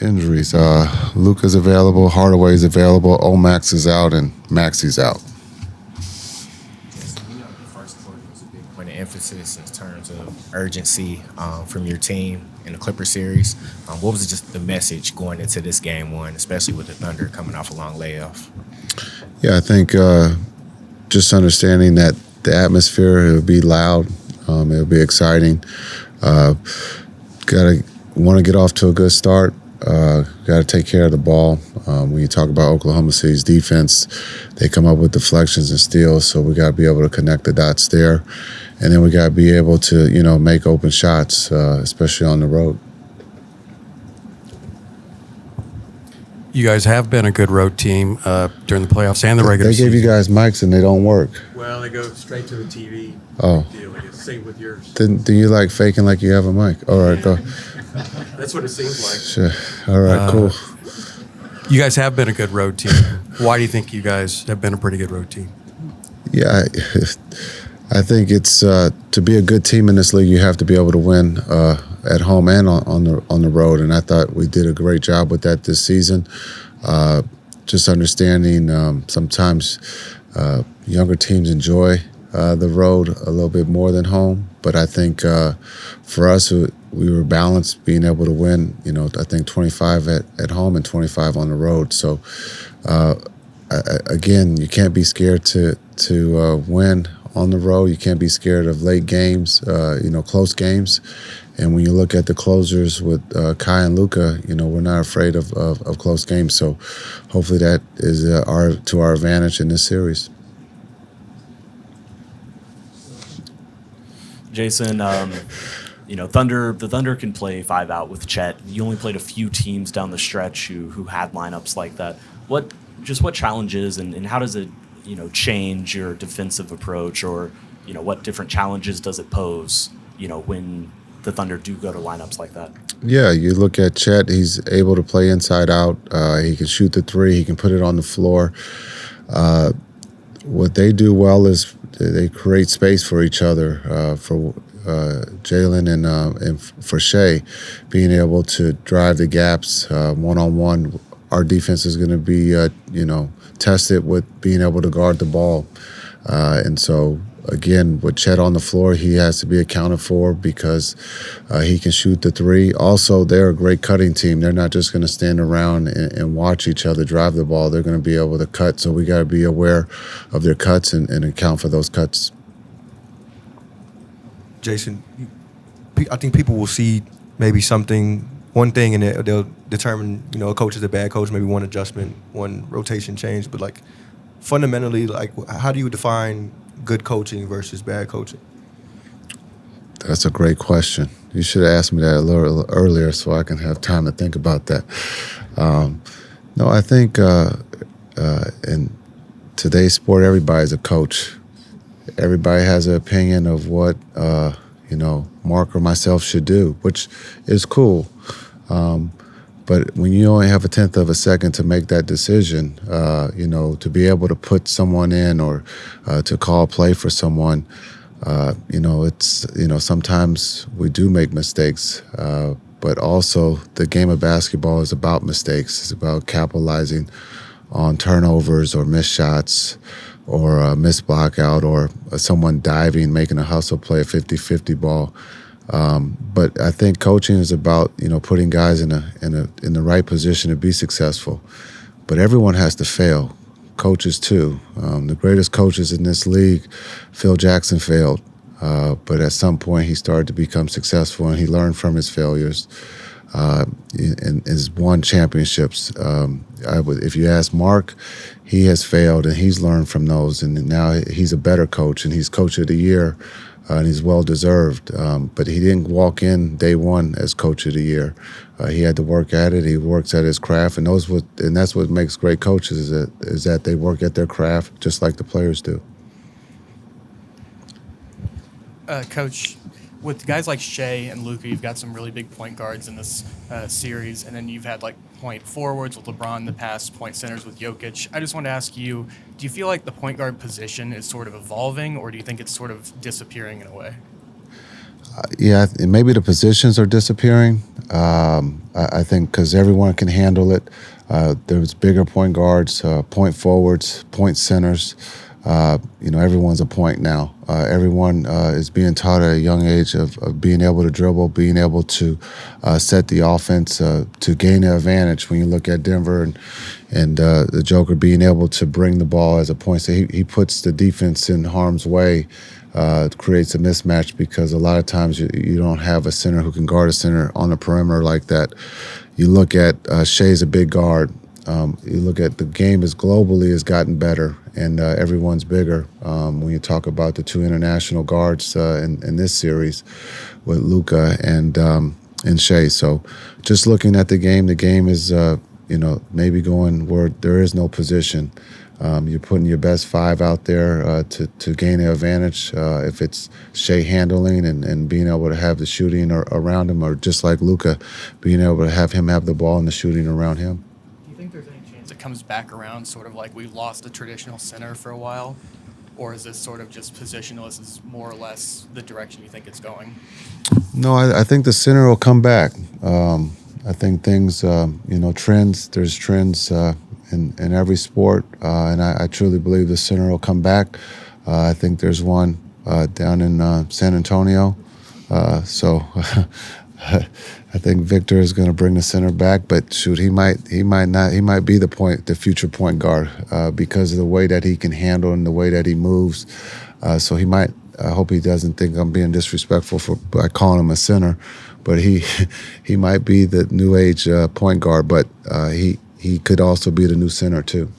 Injuries. Luka's available, Hardaway's available, Omax is out, and Maxi's out. We know the first quarter was a big point of emphasis in terms of urgency from your team in the Clipper series. What was just the message going into this game one, especially with the Thunder coming off a long layoff? Yeah, I think just understanding that the atmosphere, it'll be loud, it'll be exciting. Want to get off to a good start. Got to take care of the ball. When you talk about Oklahoma City's defense, they come up with deflections and steals, so we got to be able to connect the dots there. And then we got to be able to, make open shots, especially on the road. You guys have been a good road team during the playoffs and the regular season. They gave you guys mics and they don't work. Well, they go straight to the TV. Oh. Same with yours. Do you like faking like you have a mic? All right, go. That's what it seems like. Sure. All right, cool. You guys have been a good road team. Why do you think you guys have been a pretty good road team? Yeah, I think it's to be a good team in this league, you have to be able to win at home and on the road. And I thought we did a great job with that this season. Just understanding sometimes younger teams enjoy the road a little bit more than home. But I think for us, we were balanced, being able to win, I think 25 at home and 25 on the road. So, again, you can't be scared to win on the road. You can't be scared of late games, close games. And when you look at the closers with Kai and Luka, we're not afraid of close games. So hopefully that is to our advantage in this series. Jason, the Thunder can play 5 out with Chet. You only played a few teams down the stretch who had lineups like that. What challenges and how does it, change your defensive approach, or, what different challenges does it pose, when the Thunder do go to lineups like that? Yeah, you look at Chet, he's able to play inside out. He can shoot the three, he can put it on the floor. What they do well is they create space for each other, for Jalen and for Shea, being able to drive the gaps one-on-one. Our defense is going to be, tested with being able to guard the ball. And so, again, with Chet on the floor, he has to be accounted for because he can shoot the three. Also, they're a great cutting team. They're not just going to stand around and watch each other drive the ball. They're going to be able to cut. So we got to be aware of their cuts and account for those cuts. Jason, I think people will see maybe one thing, and they'll determine, a coach is a bad coach, maybe one adjustment, one rotation change. But, fundamentally, how do you define good coaching versus bad coaching? That's a great question. You should have asked me that a little earlier so I can have time to think about that. No, I think in today's sport, everybody's a coach. Everybody has an opinion of what, Mark or myself should do, which is cool. But when you only have a tenth of a second to make that decision, to be able to put someone in or to call play for someone, sometimes we do make mistakes. But also the game of basketball is about mistakes. It's about capitalizing on turnovers or missed shots or a missed block out or someone diving, making a hustle play, a 50-50 ball. But I think coaching is about, putting guys in the right position to be successful. But everyone has to fail, coaches too. The greatest coaches in this league, Phil Jackson failed. But at some point he started to become successful and he learned from his failures and has won championships. If you ask Mark, he has failed and he's learned from those, and now he's a better coach and he's coach of the year. And he's well-deserved, but he didn't walk in day one as coach of the year. He had to work at it. He works at his craft, and that's what makes great coaches is that they work at their craft just like the players do. Coach, with guys like Shea and Luka, you've got some really big point guards in this series, and then you've had point forwards with LeBron in the past, point centers with Jokic. I just want to ask you, do you feel like the point guard position is sort of evolving, or do you think it's sort of disappearing in a way? Yeah, maybe the positions are disappearing. I think because everyone can handle it. There's bigger point guards, point forwards, point centers. Everyone's a point now. Everyone is being taught at a young age of being able to dribble, being able to set the offense, to gain an advantage. When you look at Denver and the Joker being able to bring the ball as a point, so he puts the defense in harm's way. Creates a mismatch because a lot of times you don't have a center who can guard a center on the perimeter like that. You look at Shea's a big guard. You look at the game as globally has gotten better, and everyone's bigger. When you talk about the two international guards in this series with Luka and Shea. So just looking at the game is maybe going where there is no position. You're putting your best five out there to gain an advantage. If it's Shea handling and being able to have the shooting around him, or just like Luka, being able to have him have the ball and the shooting around him. Do you think there's any chance it comes back around, sort of like we lost a traditional center for a while? Or is this sort of just positional? This is more or less the direction you think it's going? No, I think the center will come back. I think things, trends, there's trends in every sport, and I truly believe the center will come back. I think there's one down in San Antonio, so I think Victor is going to bring the center back. But shoot, he might be the future point guard because of the way that he can handle and the way that he moves. So he might. I hope he doesn't think I'm being disrespectful by calling him a center, but he might be the new age point guard. But he could also be the new center too.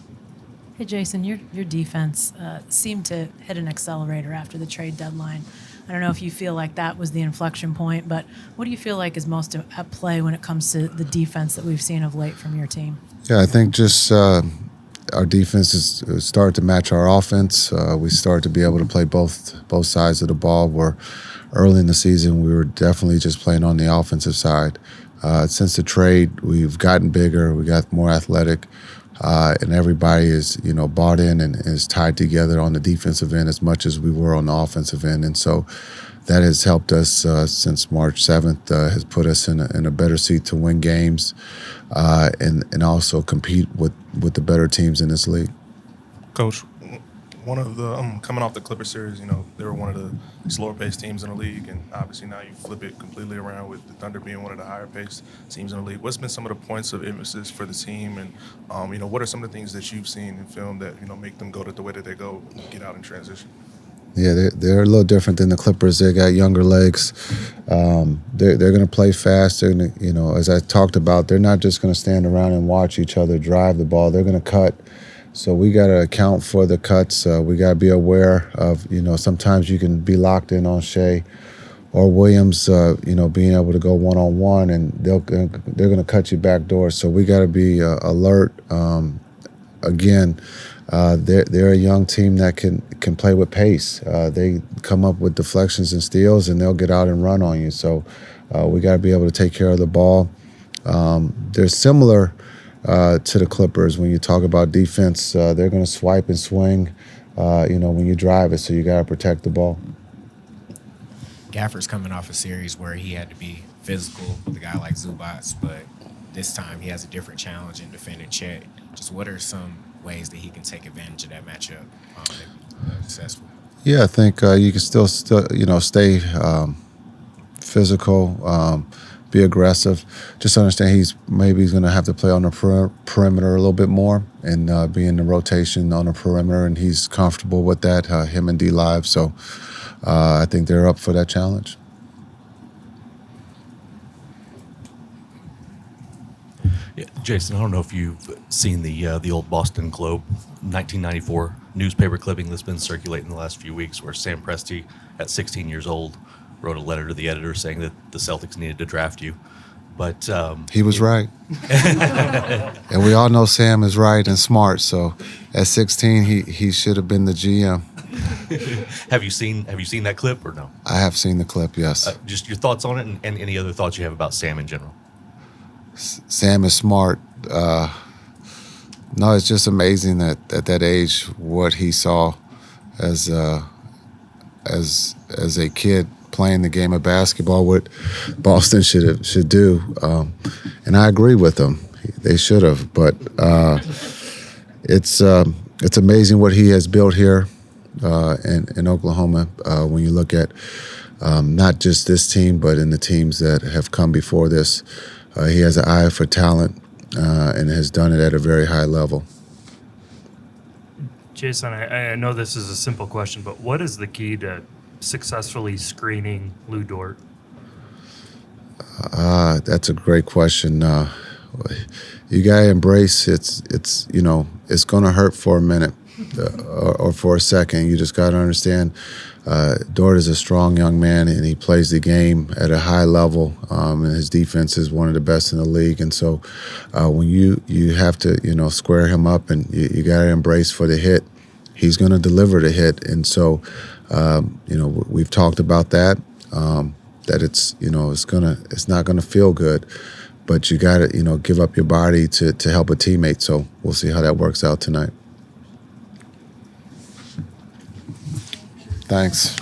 Hey, Jason, your defense seemed to hit an accelerator after the trade deadline. I don't know if you feel like that was the inflection point, but what do you feel like is most at play when it comes to the defense that we've seen of late from your team? Yeah, I think just our defense is started to match our offense. We started to be able to play both sides of the ball, where early in the season we were definitely just playing on the offensive side. Since the trade, we've gotten bigger, we got more athletic, and everybody is, bought in and is tied together on the defensive end as much as we were on the offensive end. And so that has helped us since March 7th, has put us in a better seat to win games and also compete with the better teams in this league. Coach, one of the coming off the Clipper series, they were one of the slower-paced teams in the league, and obviously now you flip it completely around with the Thunder being one of the higher-paced teams in the league. What's been some of the points of emphasis for the team, and what are some of the things that you've seen in film that make them go the way that they go, get out in transition? Yeah, they're a little different than the Clippers. They got younger legs. They're going to play fast. They're going to, as I talked about, they're not just going to stand around and watch each other drive the ball. They're going to cut. So we got to account for the cuts. We got to be aware of, sometimes you can be locked in on Shea or Williams, being able to go one-on-one, and they're going to cut you back door. So we got to be alert. Again, they're a young team that can play with pace. They come up with deflections and steals, and they'll get out and run on you. So we got to be able to take care of the ball. They're similar to the Clippers when you talk about defense. They're going to swipe and swing, when you drive it. So you got to protect the ball. Gafford's coming off a series where he had to be physical with a guy like Zubats, but this time he has a different challenge in defending Chet. Just what are some ways that he can take advantage of that matchup and be successful? Yeah, I think you can still stay physical, be aggressive. Just understand he's going to have to play on the perimeter a little bit more and be in the rotation on the perimeter, and he's comfortable with that, him and D-Live. So I think they're up for that challenge. Yeah, Jason, I don't know if you've seen the old Boston Globe 1994 newspaper clipping that's been circulating the last few weeks, where Sam Presti, at 16 years old, wrote a letter to the editor saying that the Celtics needed to draft you. But he was right, and we all know Sam is right and smart. So at 16, he should have been the GM. Have you seen that clip or no? I have seen the clip. Yes. Just your thoughts on it, and any other thoughts you have about Sam in general. Sam is smart. No, it's just amazing that at that age, what he saw as a kid playing the game of basketball, what Boston should do. And I agree with them. They should have. But it's amazing what he has built here in Oklahoma when you look at not just this team, but in the teams that have come before this. He has an eye for talent and has done it at a very high level. Jason, I know this is a simple question, but what is the key to successfully screening Lou Dort? That's a great question. You gotta embrace it's going to hurt for a minute or for a second. You just gotta understand. Dort is a strong young man, and he plays the game at a high level. And his defense is one of the best in the league. And so, when you have to square him up, and you gotta embrace for the hit. He's going to deliver the hit, and so we've talked about that. That it's not gonna feel good, but you got to give up your body to help a teammate. So we'll see how that works out tonight. Thanks.